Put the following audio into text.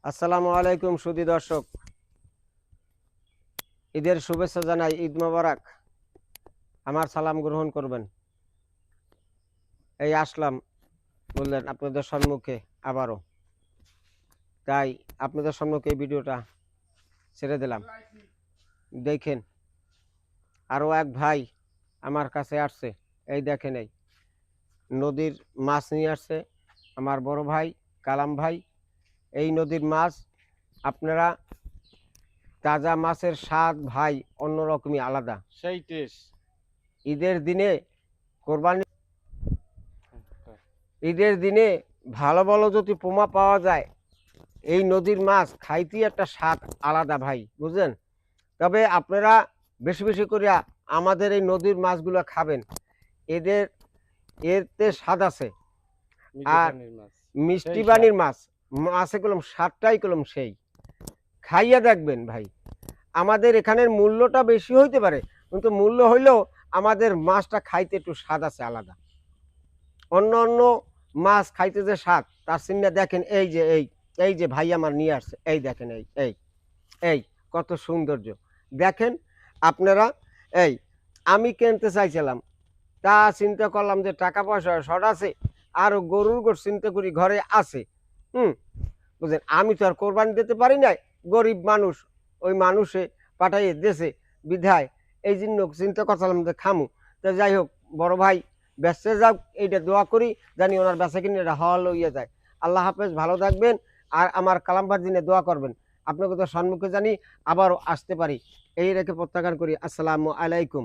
আসসালামু আলাইকুম সুধী দর্শক, ঈদের শুভেচ্ছা জানাই। ঈদ মোবারক। আমার সালাম গ্রহণ করবেন। এই আসলাম বললেন আপনাদের সম্মুখে আবারও, তাই আপনাদের সম্মুখে এই ভিডিওটা ছেড়ে দিলাম। দেখেন, আরও এক ভাই আমার কাছে আসছে। এই দেখেন, এই নদীর মাছ নিয়ে আসছে আমার বড় ভাই কালাম ভাই। এই নদীর মাছ আপনারা, তাজা মাছের স্বাদ ভাই অন্যরকমই আলাদা। সেই টেস্ট। ঈদের দিনে কোরবানি ঈদের দিনে ভালো ভালো যদি পোমা পাওয়া যায়, এই নদীর মাছ খাইতেই একটা স্বাদ আলাদা ভাই, বুঝলেন? তবে আপনারা বেশি বেশি করিয়া আমাদের এই নদীর মাছগুলো খাবেন। এদের এতে স্বাদ আছে। আর মিষ্টি পানির মাছ, মাছে কলম স্বাদটাই কলম সেই। খাইয়া দেখবেন ভাই। আমাদের এখানের মূল্যটা বেশি হইতে পারে, কিন্তু মূল্য হইলেও আমাদের মাছটা খাইতে একটু স্বাদ আছে আলাদা। অন্য অন্য মাছ খাইতে যে স্বাদ, তার চিহ্ন দেখেন। এই যে এই যে ভাই আমার নিয়ে আসছে, এই দেখেন, এই এই এই কত সৌন্দর্য দেখেন আপনারা। এই আমি কিনতে চাইছিলাম, তা চিন্তা করলাম যে টাকা পয়সা শর্ট আছে, আর গরুর গোশ চিন্তা করি ঘরে আছে। বুঝলেন, আমি তো আর কোরবানি দিতে পারি নাই, গরিব মানুষ, ওই মানুষে পাঠাইয়ে দেশে বিধায় এই জন্য চিন্তা করছিলাম যে খামু। তো যাই হোক, বড় ভাই বেঁচে যাক, এইটা দোয়া করি জানি ওনার বেচা কিনে এটা হওয়া লইয়া যায়। আল্লাহ হাফেজ, ভালো থাকবেন। আর আমার কালামবার দিনে দোয়া করবেন, আপনাকে তো সম্মুখে জানি আবারও আসতে পারি। এই রেখে প্রত্যাখ্যান করি। আসসালামু আলাইকুম।